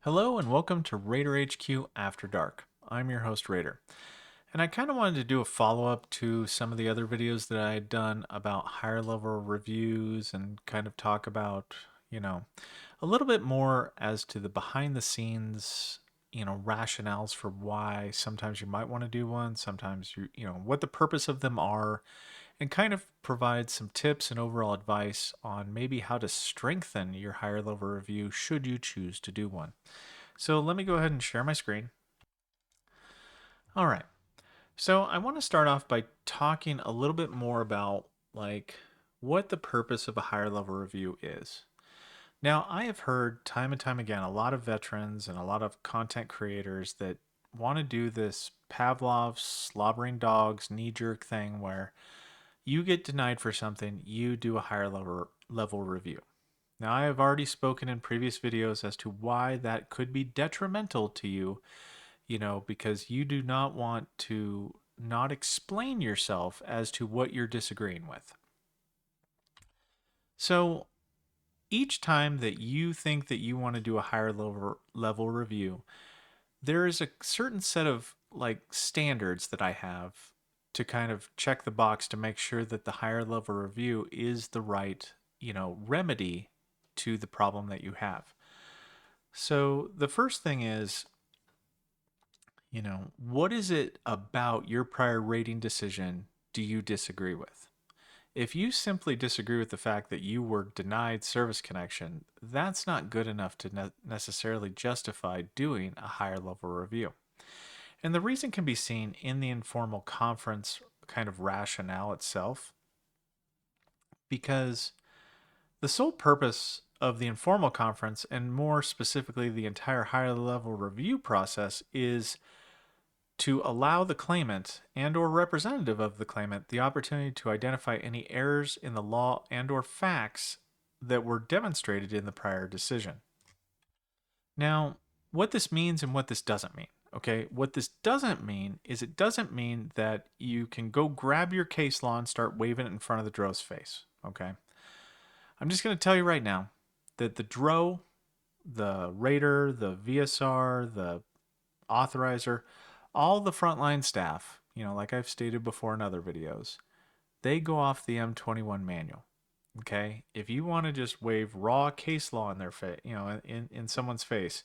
Hello and welcome to Raider HQ After Dark. I'm your host Raider. And I kind of wanted to do a follow-up to some of the other videos that I had done about higher level reviews and kind of talk about, a little bit more as to the behind the scenes, rationales for why sometimes you might want to do one, sometimes what the purpose of them are, and kind of provide some tips and overall advice on maybe how to strengthen your higher level review should you choose to do one. So let me go ahead and share my screen. All right. So I want to start off by talking a little bit more about what the purpose of a higher level review is. Now, I have heard time and time again a lot of veterans and a lot of content creators that want to do this Pavlov's slobbering dogs knee jerk thing where you get denied for something, you do a higher level review. Now, I have already spoken in previous videos as to why that could be detrimental to you, because you do not want to not explain yourself as to what you're disagreeing with. So, each time that you think that you want to do a higher level review, there is a certain set of standards that I have to kind of check the box to make sure that the higher level review is the right, remedy to the problem that you have. So the first thing is, what is it about your prior rating decision do you disagree with? If you simply disagree with the fact that you were denied service connection, that's not good enough to necessarily justify doing a higher level review. And the reason can be seen in the informal conference kind of rationale itself, because the sole purpose of the informal conference, and more specifically the entire higher level review process, is to allow the claimant and or representative of the claimant the opportunity to identify any errors in the law and or facts that were demonstrated in the prior decision. Now, what this means and what this doesn't mean. Okay, what this doesn't mean is it doesn't mean that you can go grab your case law and start waving it in front of the DRO's face. Okay, I'm just going to tell you right now that the DRO, the rater, the VSR, the authorizer, all the frontline staff, like I've stated before in other videos, they go off the M21 manual. Okay, if you want to just wave raw case law in their face, in someone's face,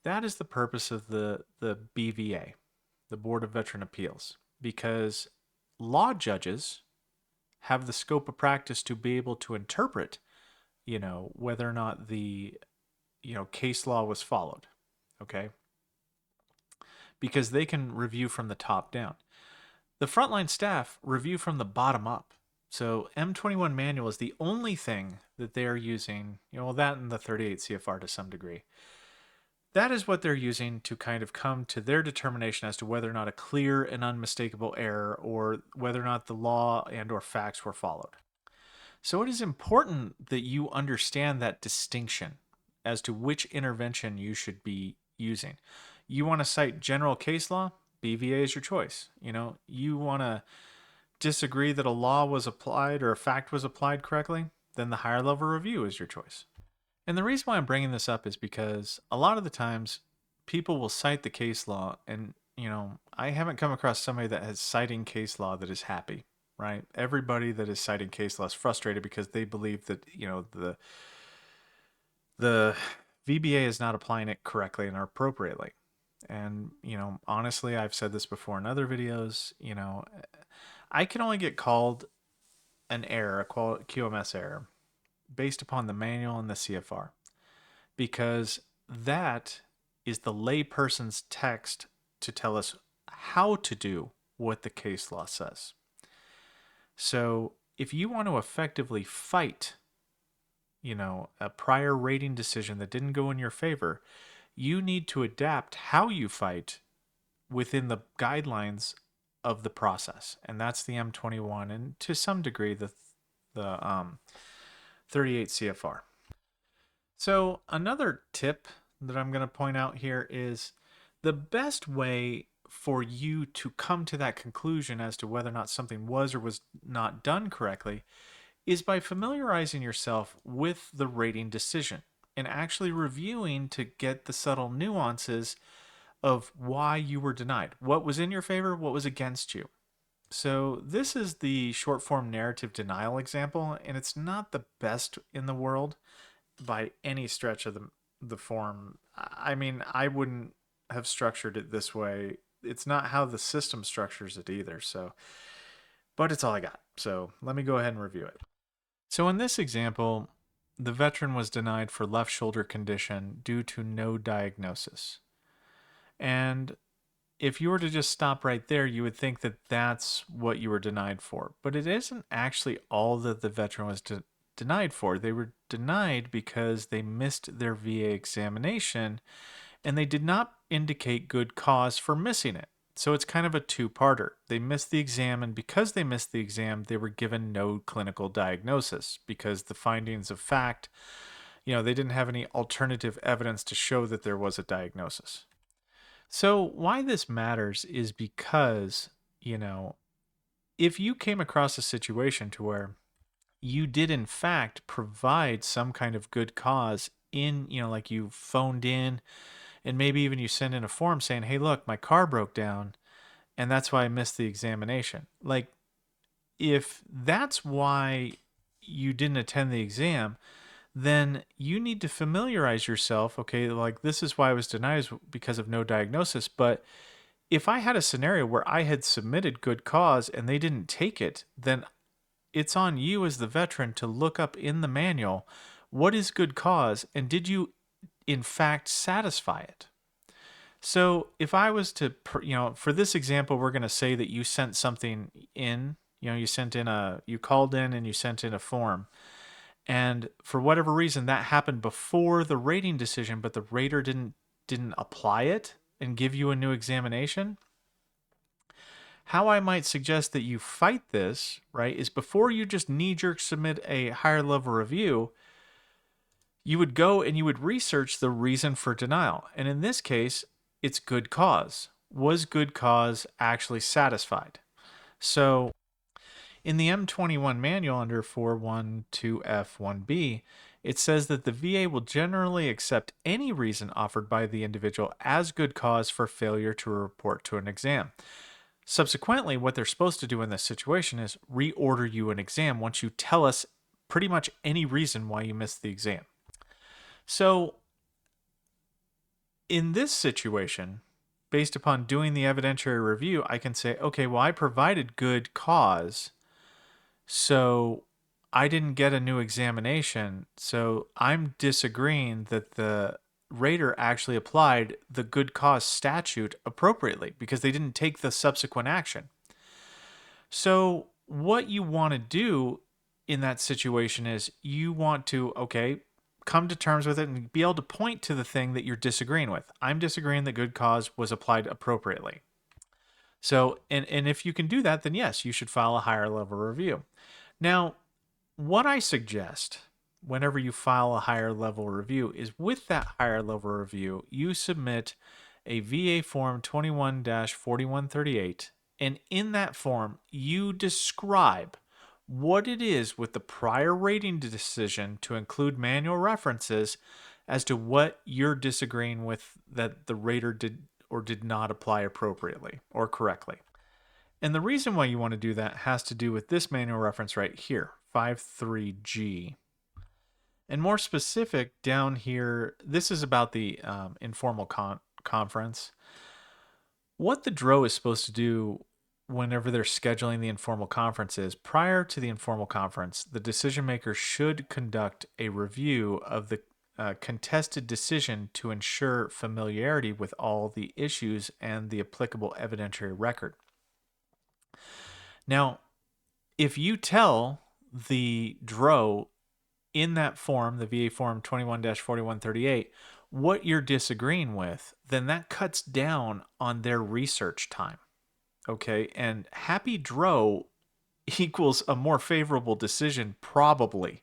that is the purpose of the BVA, the Board of Veteran Appeals, because law judges have the scope of practice to be able to interpret, whether or not the case law was followed. Okay, because they can review from the top down. The frontline staff review from the bottom up. So M21 manual is the only thing that they are using, that and the 38 CFR to some degree. That is what they're using to kind of come to their determination as to whether or not a clear and unmistakable error or whether or not the law and or facts were followed. So it is important that you understand that distinction as to which intervention you should be using. You want to cite general case law? BVA is your choice. You want to disagree that a law was applied or a fact was applied correctly? Then the higher level review is your choice. And the reason why I'm bringing this up is because a lot of the times people will cite the case law, and, I haven't come across somebody that has citing case law that is happy, right? Everybody that is citing case law is frustrated because they believe that, the VBA is not applying it correctly and appropriately. And, honestly, I've said this before in other videos, I can only get called an error, a QMS error, based upon the manual and the CFR, because that is the layperson's text to tell us how to do what the case law says. So if you want to effectively fight, a prior rating decision that didn't go in your favor, you need to adapt how you fight within the guidelines of the process, and that's the M21 and to some degree the 38 CFR. So another tip that I'm going to point out here is the best way for you to come to that conclusion as to whether or not something was or was not done correctly is by familiarizing yourself with the rating decision. and actually reviewing to get the subtle nuances of why you were denied. What was in your favor, what was against you. So this is the short form narrative denial example, and it's not the best in the world by any stretch of the form. I mean, I wouldn't have structured it this way. It's not how the system structures it either. So, but it's all I got. So let me go ahead and review it. So in this example, the veteran was denied for left shoulder condition due to no diagnosis. And if you were to just stop right there, you would think that that's what you were denied for. But it isn't actually all that the veteran was denied for. They were denied because they missed their VA examination and they did not indicate good cause for missing it. So it's kind of a two-parter. They missed the exam, and because they missed the exam, they were given no clinical diagnosis because the findings of fact, they didn't have any alternative evidence to show that there was a diagnosis. So why this matters is because, if you came across a situation to where you did in fact provide some kind of good cause in, like you phoned in and maybe even you send in a form saying, hey, look, my car broke down and that's why I missed the examination. Like, if that's why you didn't attend the exam, then you need to familiarize yourself. Okay, like this is why I was denied because of no diagnosis. But if I had a scenario where I had submitted good cause and they didn't take it, then it's on you as the veteran to look up in the manual what is good cause and did you in fact satisfy it. So if I was to, for this example, we're going to say that you sent something in, you called in and you sent in a form. And for whatever reason, that happened before the rating decision, but the rater didn't apply it and give you a new examination. How I might suggest that you fight this, right, is before you just knee-jerk submit a higher level review, you would go and you would research the reason for denial. And in this case, it's good cause. Was good cause actually satisfied? So in the M21 manual under 412F1B, it says that the VA will generally accept any reason offered by the individual as good cause for failure to report to an exam. Subsequently, what they're supposed to do in this situation is reorder you an exam once you tell us pretty much any reason why you missed the exam. So in this situation, based upon doing the evidentiary review, I can say, okay, well, I provided good cause, so I didn't get a new examination, so I'm disagreeing that the rater actually applied the good cause statute appropriately because they didn't take the subsequent action. So what you want to do in that situation is you want to, come to terms with it and be able to point to the thing that you're disagreeing with. I'm disagreeing that good cause was applied appropriately. So, and if you can do that, then yes, you should file a higher level review. Now, what I suggest whenever you file a higher level review is with that higher level review, you submit a VA form 21-4138, and in that form, you describe what it is with the prior rating decision to include manual references as to what you're disagreeing with that the rater did or did not apply appropriately or correctly. And the reason why you want to do that has to do with this manual reference right here, 53G. And more specific, down here, this is about the informal conference. What the DRO is supposed to do whenever they're scheduling the informal conference is, prior to the informal conference, the decision maker should conduct a review of the contested decision to ensure familiarity with all the issues and the applicable evidentiary record. Now, if you tell the DRO in that form, the VA form 21-4138, what you're disagreeing with, then that cuts down on their research time. Okay, and happy DRO equals a more favorable decision, probably,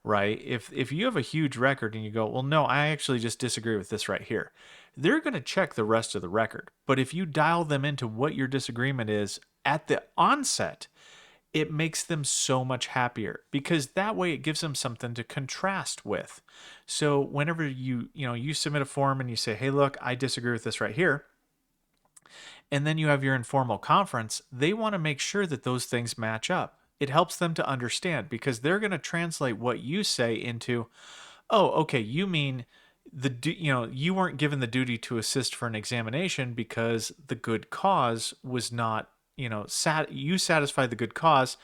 right? If you have a huge record and you go, well, no, I actually just disagree with this right here, they're going to check the rest of the record. But if you dial them into what your disagreement is at the onset, it makes them so much happier, because that way it gives them something to contrast with. So whenever you submit a form and you say, hey, look, I disagree with this right here, and then you have your informal conference, they want to make sure that those things match up. It helps them to understand, because they're going to translate what you say into, oh, okay, you mean you weren't given the duty to assist for an examination because the good cause was not, you satisfied the good cause,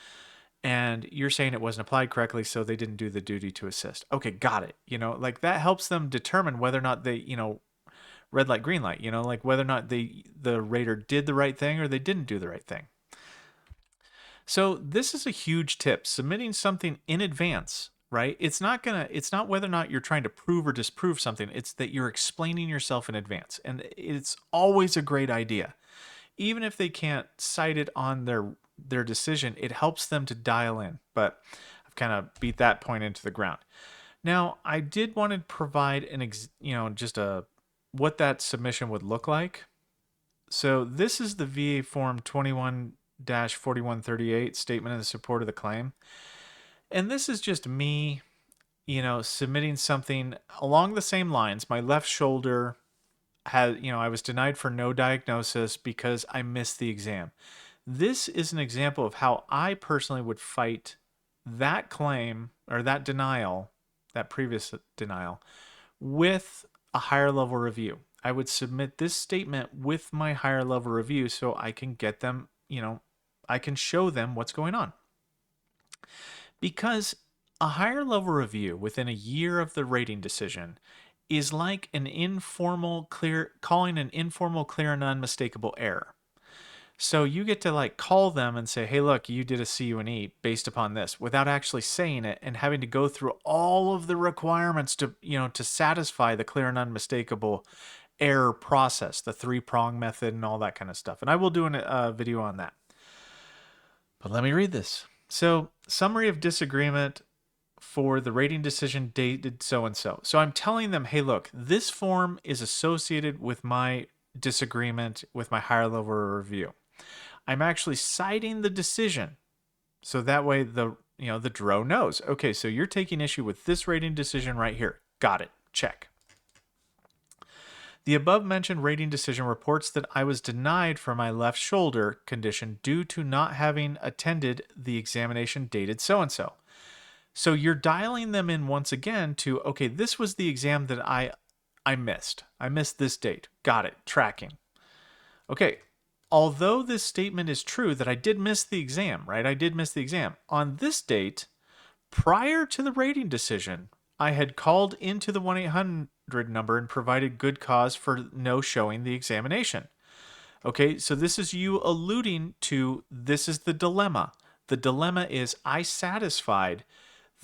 and you're saying it wasn't applied correctly, so they didn't do the duty to assist. Okay, got it. Like that helps them determine whether or not they, red light, green light, like whether or not the rater did the right thing or they didn't do the right thing. So this is a huge tip. Submitting something in advance, right? It's not whether or not you're trying to prove or disprove something. It's that you're explaining yourself in advance. And it's always a great idea. Even if they can't cite it on their decision, it helps them to dial in. But I've kind of beat that point into the ground. Now, I did want to provide just what that submission would look like. So this is the VA Form 21-4138 Statement in support of the claim. And this is just me, submitting something along the same lines. My left shoulder I was denied for no diagnosis because I missed the exam. This is an example of how I personally would fight that claim or that denial, that previous denial, with a higher level review. I would submit this statement with my higher level review so I can get them, I can show them what's going on. Because a higher level review within a year of the rating decision is like calling an informal, clear, and unmistakable error. So you get to call them and say, hey, look, you did a CUNE based upon this, without actually saying it and having to go through all of the requirements to satisfy the clear and unmistakable error process, the 3-prong method and all that kind of stuff. And I will do a video on that. But let me read this. So, summary of disagreement for the rating decision dated so-and-so. So I'm telling them, hey, look, this form is associated with my disagreement with my higher level review. I'm actually citing the decision. So that way the DRO knows, okay, so you're taking issue with this rating decision right here. Got it. Check. The above mentioned rating decision reports that I was denied for my left shoulder condition due to not having attended the examination dated so-and-so. So you're dialing them in once again to, okay, this was the exam that I missed. I missed this date. Got it. Tracking. Okay. Although this statement is true that I did miss the exam, right? I did miss the exam. On this date, prior to the rating decision, I had called into the 1-800 number and provided good cause for no showing the examination. Okay, so this is you alluding to, this is the dilemma. The dilemma is I satisfied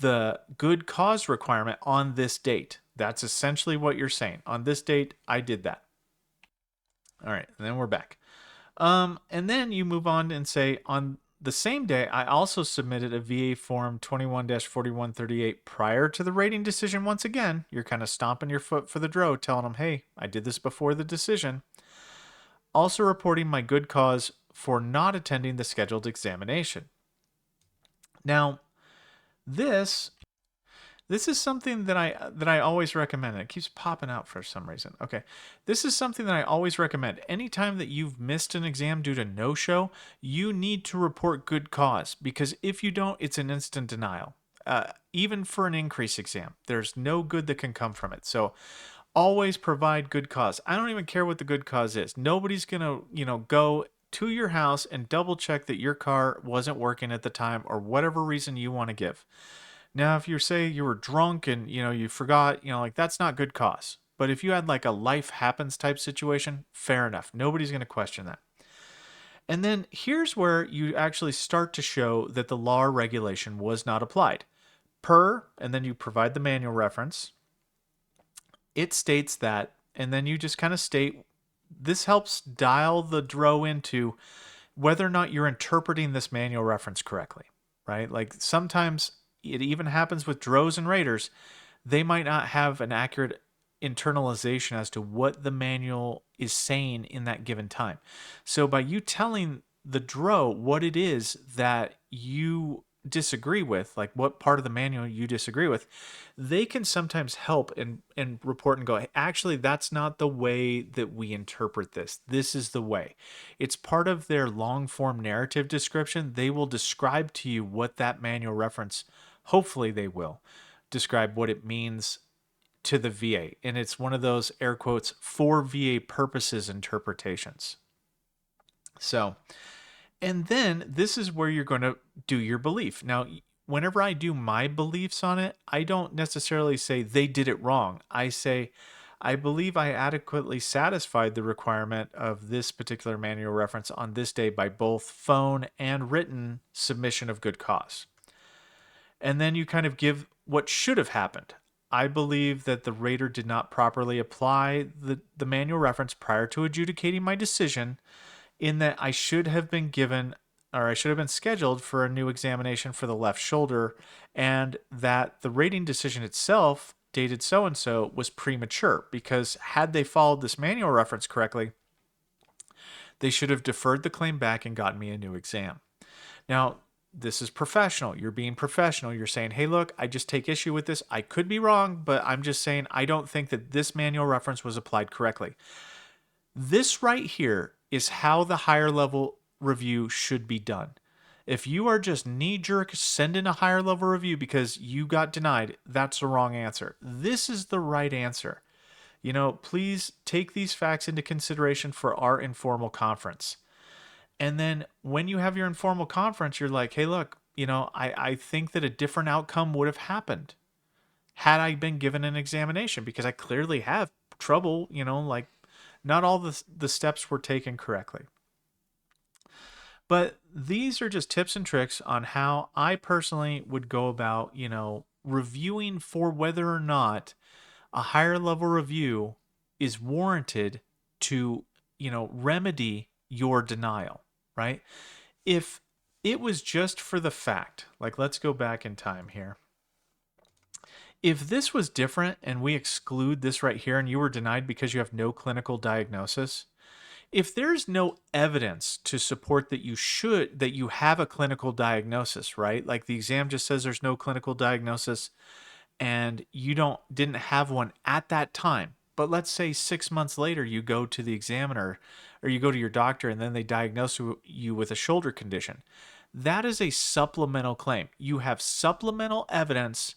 the good cause requirement on this date. That's essentially what you're saying. On this date, I did that. All right, and then we're back. And then you move on and say, on the same day, I also submitted a VA Form 21-4138 prior to the rating decision. Once again, you're kind of stomping your foot for the DRO, telling them, hey, I did this before the decision. Also reporting my good cause for not attending the scheduled examination. Now, this is something that I always recommend. It keeps popping out for some reason. Okay. This is something that I always recommend. Anytime that you've missed an exam due to no-show, you need to report good cause, because if you don't, it's an instant denial. Even for an increase exam, there's no good that can come from it. So always provide good cause. I don't even care what the good cause is. Nobody's going to, go to your house and double check that your car wasn't working at the time, or whatever reason you want to give. Now, if you say you were drunk and, you forgot, that's not good cause. But if you had a life happens type situation, fair enough. Nobody's going to question that. And then here's where you actually start to show that the law or regulation was not applied. And then you provide the manual reference. It states that, and then you just kind of state, this helps dial the DRO into whether or not you're interpreting this manual reference correctly, right? Sometimes it even happens with DROs and raters. They might not have an accurate internalization as to what the manual is saying in that given time. So by you telling the DRO, what it is that you disagree with, like what part of the manual you disagree with, they can sometimes help and report and go, "Hey, actually, that's not the way that we interpret this. This is the way." It's part of their long form narrative description. They will describe to you what that manual reference, hopefully, they will describe what it means to the VA. And it's one of those air quotes for VA purposes interpretations. So, and then this is where you're going to do your belief. Now, whenever I do my beliefs on it, I don't necessarily say they did it wrong. I say, I believe I adequately satisfied the requirement of this particular manual reference on this day by both phone and written submission of good cause. And then you kind of give what should have happened. I believe that the rater did not properly apply the manual reference prior to adjudicating my decision, in that I should have been given, or I should have been scheduled for a new examination for the left shoulder, and that the rating decision itself, dated so and so, was premature, because had they followed this manual reference correctly, they should have deferred the claim back and gotten me a new exam. Now, this is professional. You're being professional. You're saying, hey, look, I just take issue with this. I could be wrong, but I'm just saying I don't think that this manual reference was applied correctly. This right here is how the higher level review should be done. If you are just knee jerk, send in a higher level review because you got denied, that's the wrong answer. This is the right answer. Please take these facts into consideration for our informal conference. And then when you have your informal conference, you're like, hey, look, I think that a different outcome would have happened had I been given an examination, because I clearly have trouble, like not all the steps were taken correctly. But these are just tips and tricks on how I personally would go about, reviewing for whether or not a higher level review is warranted to, remedy your denial, right? If it was just for the fact, like let's go back in time here. If this was different and we exclude this right here and you were denied because you have no clinical diagnosis, if there's no evidence to support that you have a clinical diagnosis, right? Like the exam just says there's no clinical diagnosis and you didn't have one at that time. But let's say 6 months later you go to the examiner or you go to your doctor and then they diagnose you with a shoulder condition. That is a supplemental claim. You have supplemental evidence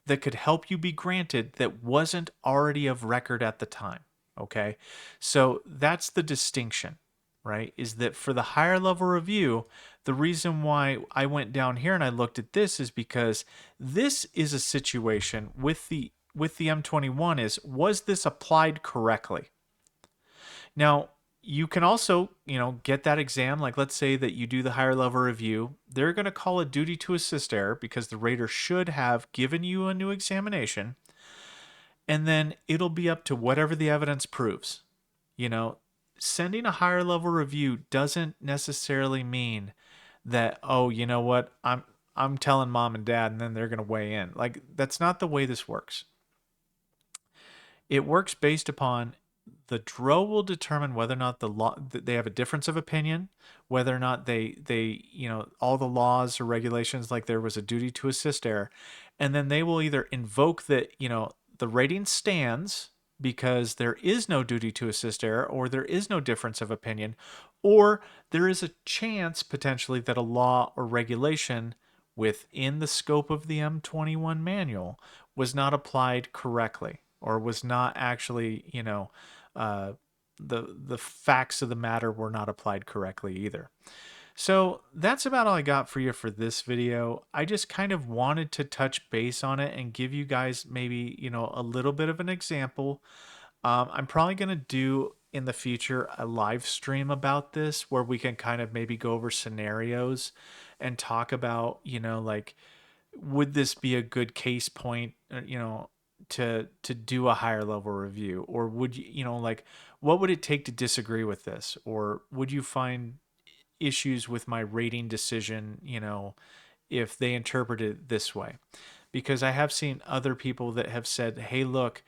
that could help you be granted that wasn't already of record at the time. Okay. So that's the distinction, right? Is that for the higher level review, the reason why I went down here and I looked at this is because this is a situation with the M21 was this applied correctly? Now, you can also, get that exam. Like, let's say that you do the higher level review. They're going to call a duty to assist error because the rater should have given you a new examination. And then it'll be up to whatever the evidence proves. Sending a higher level review doesn't necessarily mean that, oh, you know what, I'm telling mom and dad and then they're going to weigh in. Like, that's not the way this works. It works based upon the DRO will determine whether or not they have a difference of opinion, whether or not they all the laws or regulations, like there was a duty to assist error, and then they will either invoke that the rating stands because there is no duty to assist error, or there is no difference of opinion, or there is a chance potentially that a law or regulation within the scope of the M21 manual was not applied correctly, or was not actually, the facts of the matter were not applied correctly either. So that's about all I got for you for this video. I just kind of wanted to touch base on it and give you guys maybe, a little bit of an example. I'm probably going to do in the future a live stream about this where we can kind of maybe go over scenarios and talk about, like, would this be a good case point, to do a higher level review, or would you, like, what would it take to disagree with this, or would you find issues with my rating decision, if they interpret it this way? Because I have seen other people that have said, hey, look,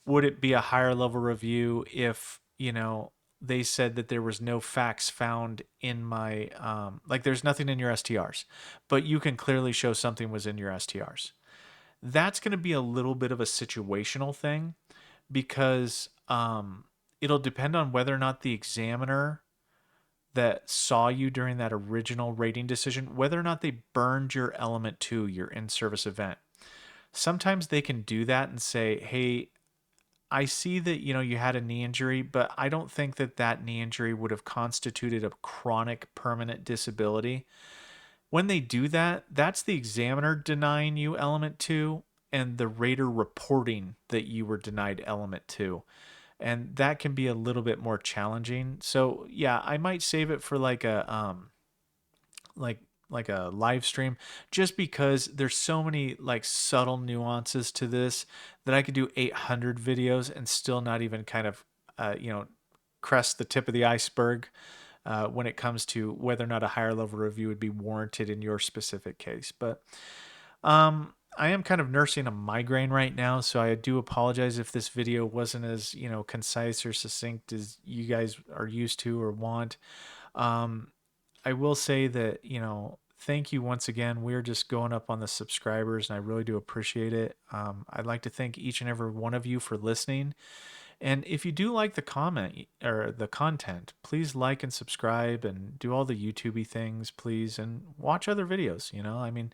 would it be a higher level review if, they said that there was no facts found in my, like there's nothing in your STRs, but you can clearly show something was in your STRs. That's going to be a little bit of a situational thing because it'll depend on whether or not the examiner that saw you during that original rating decision, whether or not they burned your element 2, your in-service event. Sometimes they can do that and say, hey, I see that you had a knee injury, but I don't think that that knee injury would have constituted a chronic permanent disability. When they do that, that's the examiner denying you element 2 and the rater reporting that you were denied element 2. And that can be a little bit more challenging. So, yeah, I might save it for like a like like a live stream, just because there's so many like subtle nuances to this that I could do 800 videos and still not even kind of crest the tip of the iceberg when it comes to whether or not a higher level review would be warranted in your specific case. But I am kind of nursing a migraine right now, so I do apologize if this video wasn't as concise or succinct as you guys are used to or want. um, I will say that, thank you once again. We're just going up on the subscribers, and I really do appreciate it. I'd like to thank each and every one of you for listening. And if you do like the comment or the content, please like and subscribe and do all the YouTubey things, please, and watch other videos. I mean,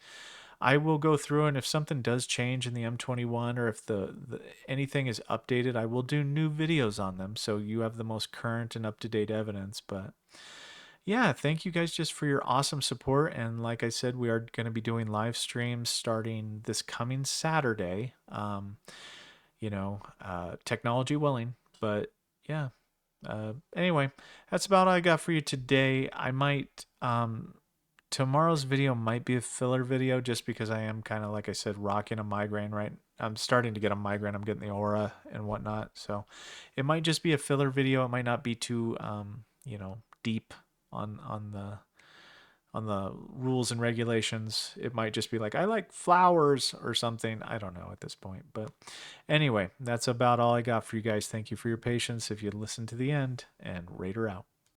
I will go through, and if something does change in the M21 or if the anything is updated, I will do new videos on them so you have the most current and up-to-date evidence. But yeah, thank you guys just for your awesome support. And like I said, we are going to be doing live streams starting this coming Saturday. Technology willing. But yeah. Anyway, that's about all I got for you today. I might tomorrow's video might be a filler video just because I am kind of, like I said, rocking a migraine right. I'm starting to get a migraine. I'm getting the aura and whatnot. So it might just be a filler video. It might not be too deep on the rules and regulations. It might just be like, I like flowers or something. I don't know at this point. But anyway, that's about all I got for you guys. Thank you for your patience if you listened to the end, and Raider out.